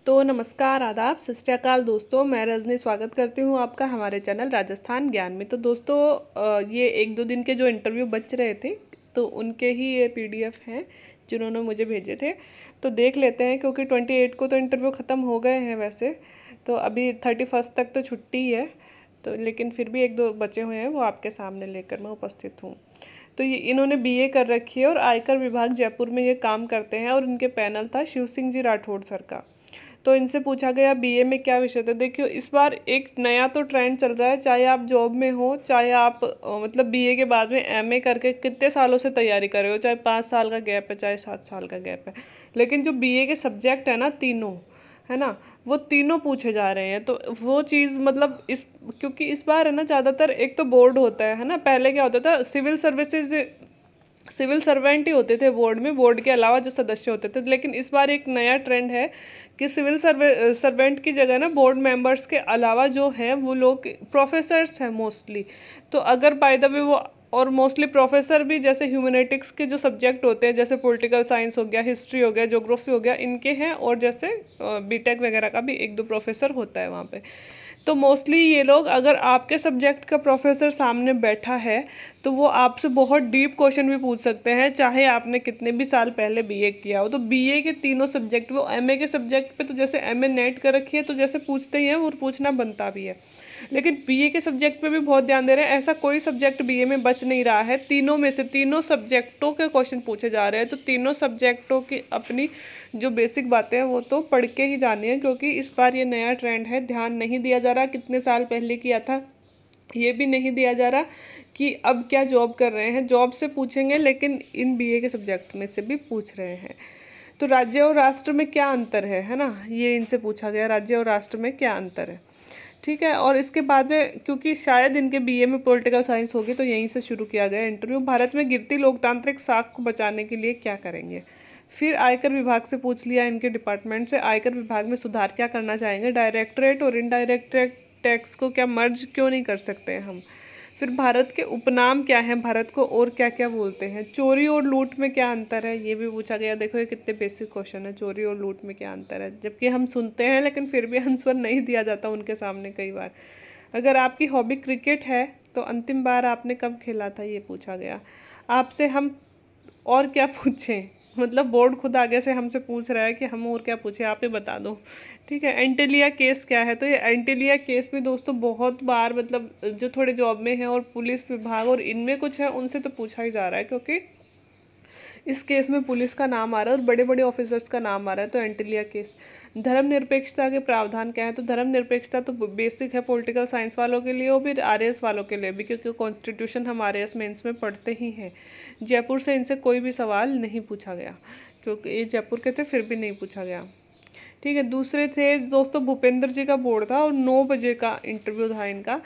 तो नमस्कार, आदाब, सत श्री अकाल दोस्तों। मैं रजनी स्वागत करती हूँ आपका हमारे चैनल राजस्थान ज्ञान में। तो दोस्तों, ये 1-2 दिन के जो इंटरव्यू बच रहे थे, तो उनके ही ये पीडीएफ हैं जिन्होंने मुझे भेजे थे। तो देख लेते हैं, क्योंकि 28 को तो इंटरव्यू ख़त्म हो गए हैं वैसे। तो अभी 31 तक तो छुट्टी है, तो लेकिन फिर भी 1-2 बचे हुए हैं, वो आपके सामने लेकर मैं उपस्थित हूँ। तो ये इन्होंने बीए कर रखी है और आयकर विभाग जयपुर में ये काम करते हैं, और इनके पैनल था शिव सिंह जी राठौड़ सर का। तो इनसे पूछा गया बीए में क्या विषय था। देखियो, इस बार एक नया तो ट्रेंड चल रहा है, चाहे आप जॉब में हो, चाहे आप मतलब बीए के बाद में एमए करके कितने सालों से तैयारी कर रहे हो, चाहे 5 साल का गैप है, चाहे 7 साल का गैप है, लेकिन जो बीए के सब्जेक्ट है ना, तीनों, है ना, वो तीनों पूछे जा रहे हैं। तो वो चीज़ मतलब क्योंकि इस बार है ना, ज़्यादातर एक तो बोर्ड होता है ना। पहले क्या होता था, सिविल सर्वेंट ही होते थे बोर्ड में, बोर्ड के अलावा जो सदस्य होते थे। लेकिन इस बार एक नया ट्रेंड है कि सर्वेंट की जगह ना, बोर्ड मेंबर्स के अलावा जो है वो लोग प्रोफेसर्स हैं मोस्टली। तो अगर बाय द वे वो, और मोस्टली प्रोफेसर भी जैसे ह्यूमैनिटिक्स के जो सब्जेक्ट होते हैं, जैसे पॉलिटिकल साइंस हो गया, हिस्ट्री हो गया, ज्योग्राफी हो गया, इनके हैं। और जैसे बीटेक वगैरह का भी 1-2 प्रोफेसर होता है वहाँ पे। तो मोस्टली ये लोग, अगर आपके सब्जेक्ट का प्रोफेसर सामने बैठा है, तो वो आपसे बहुत डीप क्वेश्चन भी पूछ सकते हैं, चाहे आपने कितने भी साल पहले बीए किया हो। तो बीए के तीनों सब्जेक्ट, वो एमए के सब्जेक्ट पे तो जैसे एमए नेट कर रखी है, तो जैसे पूछते ही हैं, और पूछना बनता भी है। लेकिन बीए के सब्जेक्ट पे भी बहुत ध्यान दे रहे हैं। ऐसा कोई सब्जेक्ट बीए में बच नहीं रहा है, तीनों में से तीनों सब्जेक्टों के क्वेश्चन पूछे जा रहे हैं। तो तीनों सब्जेक्टों की अपनी जो बेसिक बातें हैं वो तो पढ़ के ही जानी है, क्योंकि इस बार ये नया ट्रेंड है। ध्यान नहीं दिया जा रहा कितने साल पहले किया था, ये भी नहीं दिया जा रहा कि अब क्या जॉब कर रहे हैं। जॉब से पूछेंगे, लेकिन इन बीए के सब्जेक्ट में से भी पूछ रहे हैं। तो राज्य और राष्ट्र में क्या अंतर है ना, ये इनसे पूछा गया, राज्य और राष्ट्र में क्या अंतर है। ठीक है। और इसके बाद में, क्योंकि शायद इनके बीए में पॉलिटिकल साइंस होगी, तो यहीं से शुरू किया गया इंटरव्यू। भारत में गिरती लोकतांत्रिक साख को बचाने के लिए क्या करेंगे। फिर आयकर विभाग से पूछ लिया, इनके डिपार्टमेंट से, आयकर विभाग में सुधार क्या करना चाहेंगे, डायरेक्टरेट और इनडायरेक्ट टैक्स को क्या मर्ज क्यों नहीं कर सकते हैं हम। फिर भारत के उपनाम क्या हैं, भारत को और क्या क्या बोलते हैं, चोरी और लूट में क्या अंतर है, ये भी पूछा गया। देखो, ये कितने बेसिक क्वेश्चन है, चोरी और लूट में क्या अंतर है, जबकि हम सुनते हैं लेकिन फिर भी आंसर नहीं दिया जाता उनके सामने कई बार। अगर आपकी हॉबी क्रिकेट है, तो अंतिम बार आपने कब खेला था, ये पूछा गया आपसे। हम और क्या पूछें, मतलब बोर्ड खुद आगे से हमसे पूछ रहा है कि हम और क्या पूछें, आप ही बता दो। ठीक है। एंटेलिया केस क्या है, तो ये एंटेलिया केस में दोस्तों बहुत बार, मतलब जो थोड़े जॉब में है और पुलिस विभाग और इनमें कुछ है, उनसे तो पूछा ही जा रहा है, क्योंकि इस केस में पुलिस का नाम आ रहा है और बड़े बड़े ऑफिसर्स का नाम आ रहा है। तो एंटेलिया केस। धर्मनिरपेक्षता के प्रावधान क्या है, तो धर्मनिरपेक्षता तो बेसिक है पॉलिटिकल साइंस वालों के लिए और भी आरएएस वालों के लिए भी, क्योंकि कॉन्स्टिट्यूशन हम आरएएस मेंस में पढ़ते ही हैं। जयपुर से इनसे कोई भी सवाल नहीं पूछा गया, क्योंकि ये जयपुर के थे, फिर भी नहीं पूछा गया। ठीक है। दूसरे थे दोस्तों, भूपेंद्र जी का बोर्ड था और 9 बजे का इंटरव्यू था इनका।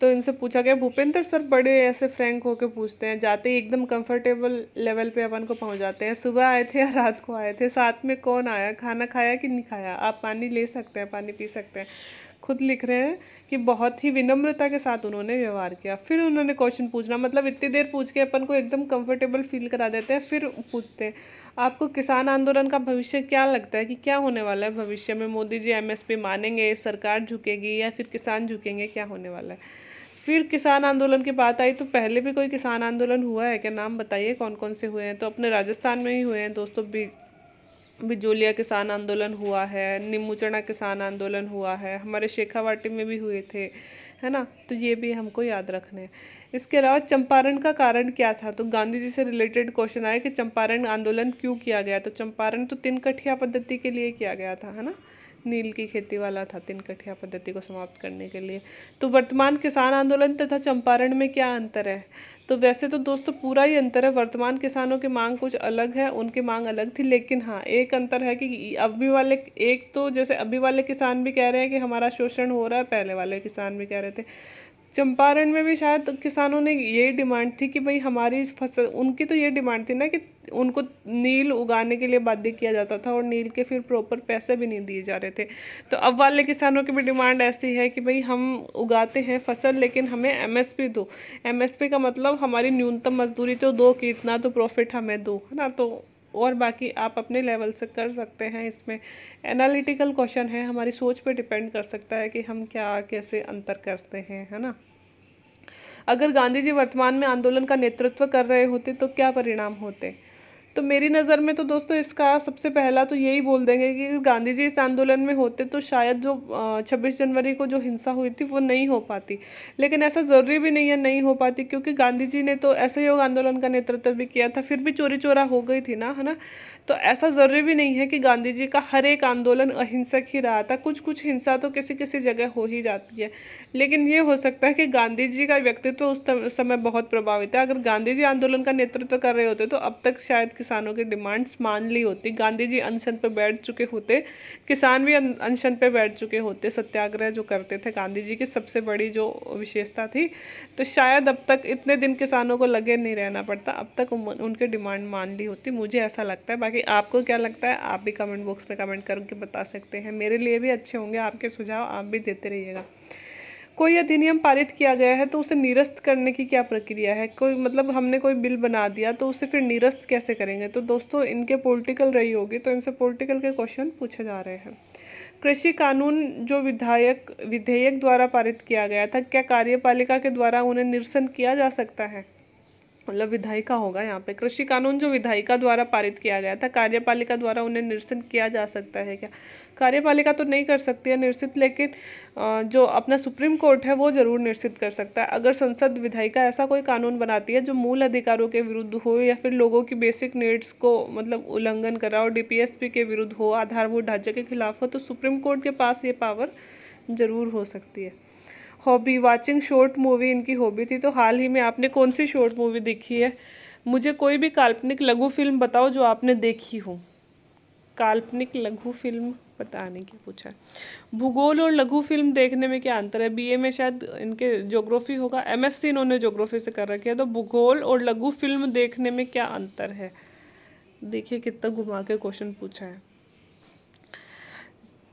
तो इनसे पूछा गया, भूपेंद्र सर बड़े ऐसे फ्रैंक होके पूछते हैं, जाते ही एकदम कंफर्टेबल लेवल पे अपन को पहुंच जाते हैं। सुबह आए थे या रात को आए थे, साथ में कौन आया, खाना खाया कि नहीं खाया, आप पानी ले सकते हैं, पानी पी सकते हैं। खुद लिख रहे हैं कि बहुत ही विनम्रता के साथ उन्होंने व्यवहार किया। फिर उन्होंने क्वेश्चन पूछना, मतलब इतनी देर पूछ के अपन को एकदम कंफर्टेबल फील करा देते हैं, फिर पूछते हैं, आपको किसान आंदोलन का भविष्य क्या लगता है कि क्या होने वाला है भविष्य में, मोदी जी एमएसपी मानेंगे, सरकार झुकेगी या फिर किसान झुकेंगे, क्या होने वाला है। फिर किसान आंदोलन की बात आई, तो पहले भी कोई किसान आंदोलन हुआ है क्या, नाम बताइए कौन कौन से हुए हैं। तो अपने राजस्थान में ही हुए हैं दोस्तों, बिजोलिया किसान आंदोलन हुआ है, निमुचना किसान आंदोलन हुआ है, हमारे शेखावाटी में भी हुए थे, है ना। तो ये भी हमको याद रखने हैं। इसके अलावा चंपारण का कारण क्या था, तो गांधी जी से रिलेटेड क्वेश्चन आया कि चंपारण आंदोलन क्यों किया गया। तो चंपारण तो 3 कठिया पद्धति के लिए किया गया था, है ना, नील की खेती वाला था, 3 कठिया पद्धति को समाप्त करने के लिए। तो वर्तमान किसान आंदोलन तथा चंपारण में क्या अंतर है, तो वैसे तो दोस्तों पूरा ही अंतर है। वर्तमान किसानों की मांग कुछ अलग है, उनकी मांग अलग थी, लेकिन हाँ एक अंतर है कि अभी वाले, एक तो जैसे अभी वाले किसान भी कह रहे हैं कि हमारा शोषण हो रहा है, पहले वाले किसान भी कह रहे थे। चंपारण में भी शायद किसानों ने ये डिमांड थी कि भाई हमारी फसल, उनकी तो ये डिमांड थी ना कि उनको नील उगाने के लिए बाध्य किया जाता था, और नील के फिर प्रॉपर पैसे भी नहीं दिए जा रहे थे। तो अब वाले किसानों की भी डिमांड ऐसी है कि भाई हम उगाते हैं फसल, लेकिन हमें एमएसपी दो। एमएसपी का मतलब हमारी न्यूनतम मजदूरी तो दो, कि इतना तो प्रॉफिट हमें दो, है ना। तो और बाकी आप अपने लेवल से कर सकते हैं। इसमें एनालिटिकल क्वेश्चन है, हमारी सोच पे डिपेंड कर सकता है कि हम क्या कैसे अंतर करते हैं, है ना। अगर गांधी जी वर्तमान में आंदोलन का नेतृत्व कर रहे होते तो क्या परिणाम होते। तो मेरी नज़र में तो दोस्तों इसका सबसे पहला तो यही बोल देंगे कि गांधी जी इस आंदोलन में होते तो शायद जो 26 जनवरी को जो हिंसा हुई थी वो नहीं हो पाती। लेकिन ऐसा ज़रूरी भी नहीं है नहीं हो पाती, क्योंकि गांधी जी ने तो असहयोग आंदोलन का नेतृत्व भी किया था, फिर भी चोरी चोरा हो गई थी ना, है ना। तो ऐसा ज़रूरी भी नहीं है कि गांधी जी का हर एक आंदोलन अहिंसक ही रहा था, कुछ कुछ हिंसा तो किसी किसी जगह हो ही जाती है। लेकिन ये हो सकता है कि गांधी जी का व्यक्तित्व उस समय बहुत प्रभावित है। अगर गांधी जी आंदोलन का नेतृत्व कर रहे होते तो अब तक शायद किसानों की डिमांड्स मान ली होती। गांधी जी अनशन पर बैठ चुके होते, किसान भी अनशन पर बैठ चुके होते, सत्याग्रह जो करते थे गांधी जी की सबसे बड़ी जो विशेषता थी, तो शायद अब तक इतने दिन किसानों को लगे नहीं रहना पड़ता, अब तक उनकी डिमांड मान ली होती, मुझे ऐसा लगता है। बाकी आपको क्या लगता है आप भी कमेंट बॉक्स में कमेंट करके बता सकते हैं। मेरे लिए भी अच्छे होंगे आपके सुझाव, आप भी देते रहिएगा। कोई अधिनियम पारित किया गया है तो उसे निरस्त करने की क्या प्रक्रिया है। कोई मतलब हमने कोई बिल बना दिया तो उसे फिर निरस्त कैसे करेंगे। तो दोस्तों इनके पॉलिटिकल रही होगी, तो इनसे पॉलिटिकल के क्वेश्चन पूछे जा रहे हैं। कृषि कानून जो विधेयक द्वारा पारित किया गया था, क्या कार्यपालिका के द्वारा उन्हें निरसन किया जा सकता है। मतलब विधायिका होगा यहाँ पे। कृषि कानून जो विधायिका द्वारा पारित किया गया था, कार्यपालिका द्वारा उन्हें निरसन किया जा सकता है क्या। कार्यपालिका तो नहीं कर सकती है निरसित, लेकिन जो अपना सुप्रीम कोर्ट है वो जरूर निरसित कर सकता है। अगर संसद विधायिका ऐसा कोई कानून बनाती है जो मूल अधिकारों के विरुद्ध हो या फिर लोगों की बेसिक नीड्स को मतलब उल्लंघन कर रहा हो, डीपीएसपी के विरुद्ध हो, आधारभूत ढांचे के खिलाफ हो, तो सुप्रीम कोर्ट के पास ये पावर जरूर हो सकती है। हॉबी वाचिंग शॉर्ट मूवी इनकी हॉबी थी। तो हाल ही में आपने कौन सी शॉर्ट मूवी देखी है। मुझे कोई भी काल्पनिक लघु फिल्म बताओ जो आपने देखी हो। काल्पनिक लघु फिल्म पता नहीं क्या पूछा है। भूगोल और लघु फिल्म देखने में क्या अंतर है। बीए में शायद इनके ज्योग्राफी होगा, एमएससी इन्होंने ज्योग्राफी से कर रखी है। तो भूगोल और लघु फिल्म देखने में क्या अंतर है। देखिए कितना घुमा के क्वेश्चन पूछा है।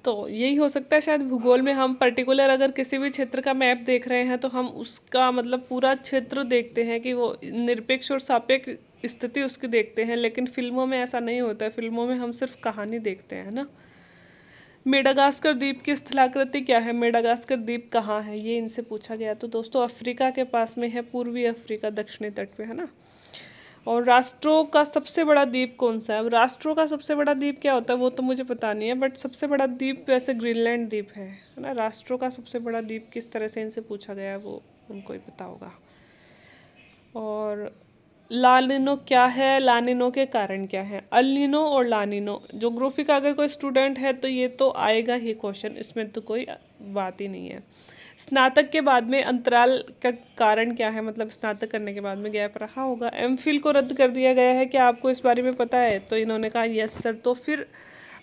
तो यही हो सकता है शायद भूगोल में हम पर्टिकुलर अगर किसी भी क्षेत्र का मैप देख रहे हैं तो हम उसका मतलब पूरा क्षेत्र देखते हैं कि वो निरपेक्ष और सापेक्ष स्थिति उसकी देखते हैं, लेकिन फिल्मों में ऐसा नहीं होता है। फिल्मों में हम सिर्फ कहानी देखते हैं ना। मेडागास्कर द्वीप की स्थलाकृति क्या है। मेडागास्कर द्वीप कहाँ है, ये इनसे पूछा गया। तो दोस्तों अफ्रीका के पास में है, पूर्वी अफ्रीका दक्षिणी तट पे, है ना। और राष्ट्रों का सबसे बड़ा द्वीप कौन सा है। अब राष्ट्रों का सबसे बड़ा द्वीप क्या होता है वो तो मुझे पता नहीं है, बट सबसे बड़ा द्वीप वैसे ग्रीनलैंड द्वीप है ना। राष्ट्रों का सबसे बड़ा द्वीप किस तरह से इनसे पूछा गया है वो उनको ही पता होगा। और लानिनो क्या है, लानिनो के कारण क्या है। अलिनो और लानिनो ज्योग्राफी का अगर कोई स्टूडेंट है तो ये तो आएगा ही क्वेश्चन, इसमें तो कोई बात ही नहीं है। स्नातक के बाद में अंतराल का कारण क्या है। मतलब स्नातक करने के बाद में गैप रहा होगा। एमफिल को रद्द कर दिया गया है, क्या आपको इस बारे में पता है। तो इन्होंने कहा यस सर। तो फिर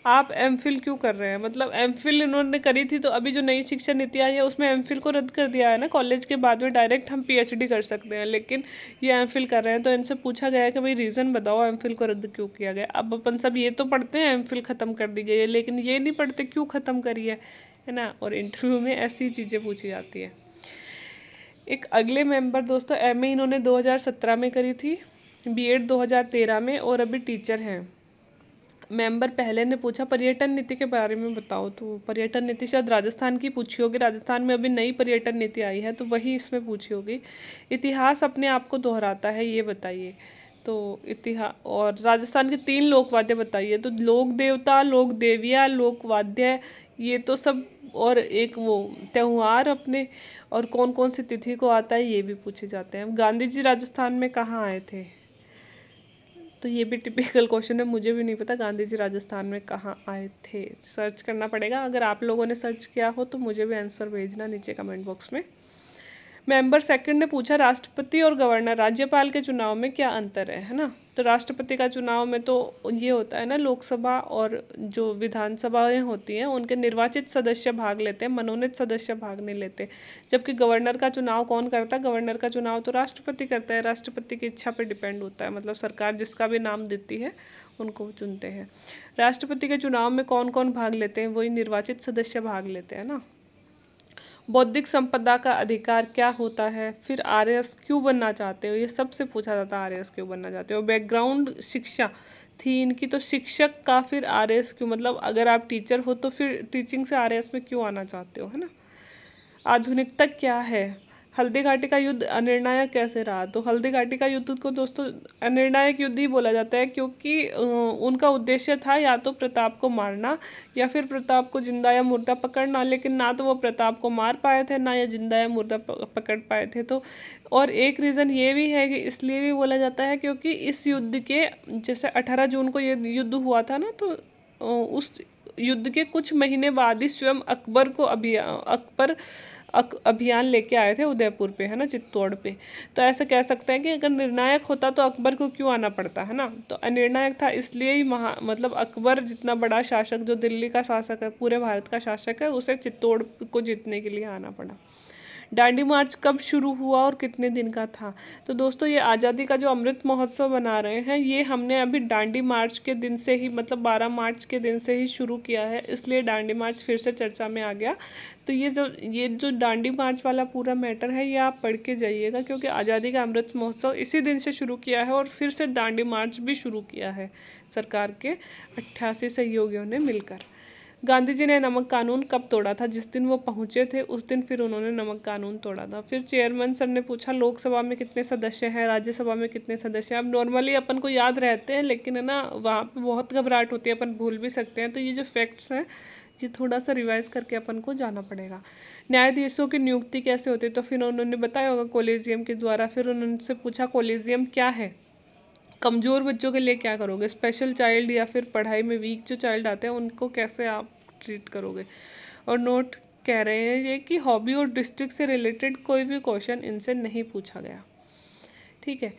आप एमफिल क्यों कर रहे हैं। मतलब एमफिल इन्होंने करी थी तो अभी जो नई शिक्षा नीति आई है उसमें एमफिल को रद्द कर दिया है ना। कॉलेज के बाद में डायरेक्ट हम पीएचडी कर सकते हैं, लेकिन ये एमफिल कर रहे हैं। तो इनसे पूछा गया है कि भाई रीज़न बताओ एमफिल को रद्द क्यों किया गया। अब अपन सब ये तो पढ़ते हैं एमफिल ख़त्म कर दी गई है, लेकिन ये नहीं पढ़ते क्यों ख़त्म करी है ना। और इंटरव्यू में ऐसी चीज़ें पूछी जाती है। एक अगले मेंबर दोस्तों एमए इन्होंने 2017 में करी थी, बीएड 2013 में, और अभी टीचर हैं। मेंबर पहले ने पूछा पर्यटन नीति के बारे में बताओ। तो पर्यटन नीति शायद राजस्थान की पूछी होगी। राजस्थान में अभी नई पर्यटन नीति आई है तो वही इसमें पूछी होगी। इतिहास अपने आप को दोहराता है, ये बताइए। तो इतिहास और राजस्थान के 3 लोकवाद्य बताइए। तो लोक देवता, लोक देविया, लोकवाद्य, ये तो सब, और एक वो त्यौहार अपने, और कौन कौन सी तिथि को आता है ये भी पूछे जाते हैं। गांधी जी राजस्थान में कहाँ आए थे। तो ये भी टिपिकल क्वेश्चन है, मुझे भी नहीं पता गांधी जी राजस्थान में कहाँ आए थे, सर्च करना पड़ेगा। अगर आप लोगों ने सर्च किया हो तो मुझे भी आंसर भेजना नीचे कमेंट बॉक्स में। मेंबर सेकंड ने पूछा राष्ट्रपति और गवर्नर राज्यपाल के चुनाव में क्या अंतर है ना। तो राष्ट्रपति का चुनाव में तो ये होता है ना, लोकसभा और जो विधानसभाएं होती हैं उनके निर्वाचित सदस्य भाग लेते हैं, मनोनीत सदस्य भाग नहीं लेते। जबकि गवर्नर का चुनाव कौन करता है। गवर्नर का चुनाव तो राष्ट्रपति करता है, राष्ट्रपति की इच्छा पर डिपेंड होता है। मतलब सरकार जिसका भी नाम देती है उनको चुनते हैं। राष्ट्रपति के चुनाव में कौन कौन भाग लेते हैं, वही निर्वाचित सदस्य भाग लेते हैं ना। बौद्धिक संपदा का अधिकार क्या होता है। फिर आरएएस क्यों बनना चाहते हो, ये सबसे पूछा जाता है, आरएएस क्यों बनना चाहते हो। बैकग्राउंड शिक्षा थी इनकी, तो शिक्षक का फिर आरएस क्यों, मतलब अगर आप टीचर हो तो फिर टीचिंग से आरएस में क्यों आना चाहते हो, है ना। आधुनिकता क्या है, हल्दी घाटी का युद्ध अनिर्णायक कैसे रहा। तो हल्दी घाटी का युद्ध को दोस्तों अनिर्णायक युद्ध ही बोला जाता है, क्योंकि उनका उद्देश्य था या तो प्रताप को मारना या फिर प्रताप को जिंदा या मुर्दा पकड़ना, लेकिन ना तो वो प्रताप को मार पाए थे ना या जिंदा या मुर्दा पकड़ पाए थे। तो और एक रीज़न ये भी है कि इसलिए भी बोला जाता है क्योंकि इस युद्ध के, जैसे 18 जून को ये युद्ध हुआ था ना, तो उस युद्ध के कुछ महीने बाद ही स्वयं अकबर को अभियान लेके आए थे उदयपुर पे, है ना, चित्तौड़ पे। तो ऐसा कह सकते हैं कि अगर निर्णायक होता तो अकबर को क्यों आना पड़ता, है ना। तो अनिर्णायक था, इसलिए ही मतलब अकबर जितना बड़ा शासक, जो दिल्ली का शासक है, पूरे भारत का शासक है, उसे चित्तौड़ को जीतने के लिए आना पड़ा। दांडी मार्च कब शुरू हुआ और कितने दिन का था। तो दोस्तों ये आज़ादी का जो अमृत महोत्सव मना रहे हैं, ये हमने अभी दांडी मार्च के दिन से ही, मतलब 12 मार्च के दिन से ही शुरू किया है, इसलिए दांडी मार्च फिर से चर्चा में आ गया। तो ये जो दांडी मार्च वाला पूरा मैटर है, ये आप पढ़ के जाइएगा, क्योंकि आज़ादी का अमृत महोत्सव इसी दिन से शुरू किया है और फिर से दांडी मार्च भी शुरू किया है सरकार के 88 सहयोगियों ने मिलकर। गांधी जी ने नमक कानून कब तोड़ा था। जिस दिन वो पहुंचे थे उस दिन फिर उन्होंने नमक कानून तोड़ा था। फिर चेयरमैन सर ने पूछा लोकसभा में कितने सदस्य हैं, राज्यसभा में कितने सदस्य हैं। अब नॉर्मली अपन को याद रहते हैं, लेकिन है ना वहाँ पे बहुत घबराहट होती है, अपन भूल भी सकते हैं। तो ये जो फैक्ट्स हैं ये थोड़ा सा रिवाइज करके अपन को जाना पड़ेगा। न्यायाधीशों की नियुक्ति कैसे होती है, तो फिर उन्होंने बताया होगा कोलेजियम के द्वारा। फिर उन्होंने पूछा कोलेजियम क्या है, कमज़ोर बच्चों के लिए क्या करोगे, स्पेशल चाइल्ड या फिर पढ़ाई में वीक जो चाइल्ड आते हैं उनको कैसे आप ट्रीट करोगे। और नोट कह रहे हैं ये कि हॉबी और डिस्ट्रिक्ट से रिलेटेड कोई भी क्वेश्चन इनसे नहीं पूछा गया। ठीक है,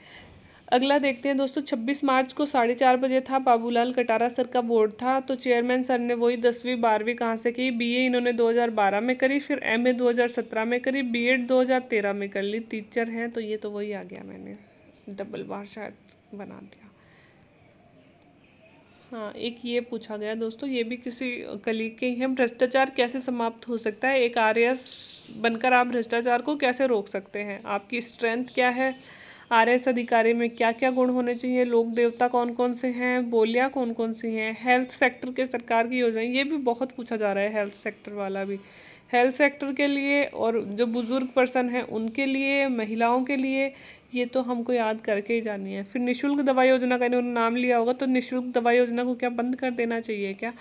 अगला देखते हैं दोस्तों। 26 मार्च को 4:30 बजे था, बाबूलाल कटारा सर का बोर्ड था। तो चेयरमैन सर ने वही 10वीं 12वीं कहाँ से की, बीए इन्होंने 2012 में करी, फिर एमए 2017 में करी, बीएड 2013 में कर ली। टीचर हैं तो ये तो वही आ गया, मैंने डबल बार शायद बना दिया। हाँ, एक ये पूछा गया दोस्तों, ये भी किसी कलीग के ही है। भ्रष्टाचार कैसे समाप्त हो सकता है, एक आरएस बनकर आप भ्रष्टाचार को कैसे रोक सकते हैं, आपकी स्ट्रेंथ क्या है, आरएस अधिकारी में क्या क्या गुण होने चाहिए, लोक देवता कौन कौन से हैं, बोलियां कौन कौन सी हैं, हेल्थ सेक्टर के सरकार की योजनाएं, ये भी बहुत पूछा जा रहा है। हेल्थ सेक्टर वाला भी, हेल्थ सेक्टर के लिए और जो बुजुर्ग पर्सन हैं उनके लिए, महिलाओं के लिए, ये तो हमको याद करके ही जानी है। फिर निःशुल्क दवा योजना का इन्होंने नाम लिया होगा, तो निःशुल्क दवा योजना को क्या बंद कर देना चाहिए क्या।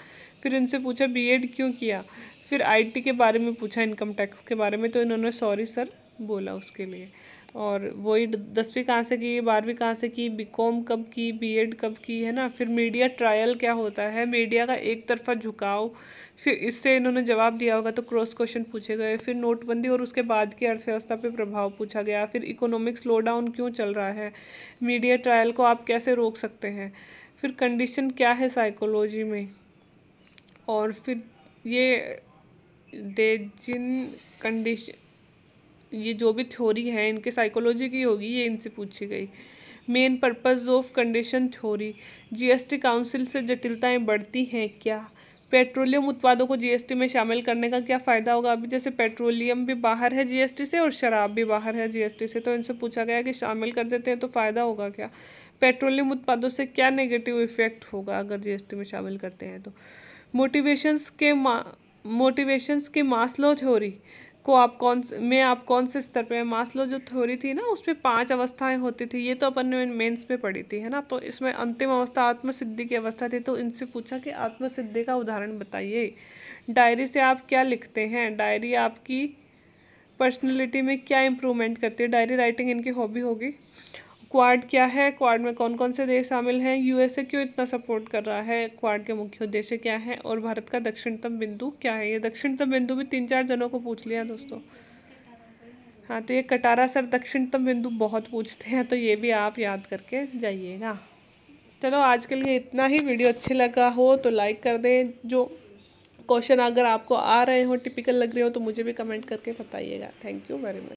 फिर इनसे पूछा बीएड क्यों किया। फिर आईटी के बारे में पूछा, इनकम टैक्स के बारे में, तो इन्होंने सॉरी सर बोला उसके लिए। और वही 10वीं कहाँ से की, 12वीं कहाँ से की, बीकॉम कब की, बीएड कब की, है ना। फिर मीडिया ट्रायल क्या होता है, मीडिया का एक तरफा झुकाव, फिर इससे इन्होंने जवाब दिया होगा तो क्रॉस क्वेश्चन पूछे गए। फिर नोटबंदी और उसके बाद की अर्थव्यवस्था पे प्रभाव पूछा गया। फिर इकोनॉमिक स्लो डाउन क्यों चल रहा है, मीडिया ट्रायल को आप कैसे रोक सकते हैं। फिर कंडीशन क्या है साइकोलॉजी में। और फिर ये डेजिन कंडीशन, ये जो भी थ्योरी है इनके साइकोलॉजी की होगी, ये इनसे पूछी गई। Main purpose of condition theory, GST council से जटिलताएं बढ़ती हैं क्या। पेट्रोलियम उत्पादों को जीएसटी में शामिल करने का क्या फ़ायदा होगा। अभी जैसे पेट्रोलियम भी बाहर है जीएसटी से और शराब भी बाहर है जीएसटी से, तो इनसे पूछा गया कि शामिल कर देते हैं तो फ़ायदा होगा क्या। पेट्रोलियम उत्पादों से क्या नेगेटिव इफेक्ट होगा अगर जीएसटी में शामिल करते हैं तो। मोटिवेशंस के मास्लो थ्योरी को आप कौन से स्तर पे है। मास्लो जो थ्योरी थी ना, उसमें 5 अवस्थाएं होती थी, ये तो अपन ने मेंस में पढ़ी थी, है ना। तो इसमें अंतिम अवस्था आत्मसिद्धि की अवस्था थी। तो इनसे पूछा कि आत्मसिद्धि का उदाहरण बताइए। डायरी से आप क्या लिखते हैं, डायरी आपकी पर्सनैलिटी में क्या इम्प्रूवमेंट करती है, डायरी राइटिंग इनकी हॉबी होगी। क्वाड क्या है, क्वाड में कौन कौन से देश शामिल हैं, यूएसए क्यों इतना सपोर्ट कर रहा है, क्वाड के मुख्य उद्देश्य क्या है, और भारत का दक्षिणतम बिंदु क्या है। ये दक्षिणतम बिंदु भी 3-4 जनों को पूछ लिया दोस्तों। हाँ, तो ये कटारा सर दक्षिणतम बिंदु बहुत पूछते हैं, तो ये भी आप याद करके जाइएगा। चलो आज के लिए इतना ही। वीडियो अच्छे लगा हो तो लाइक कर दें। जो क्वेश्चन अगर आपको आ रहे हो, टिपिकल लग रहे हो, तो मुझे भी कमेंट करके बताइएगा। Thank you very much.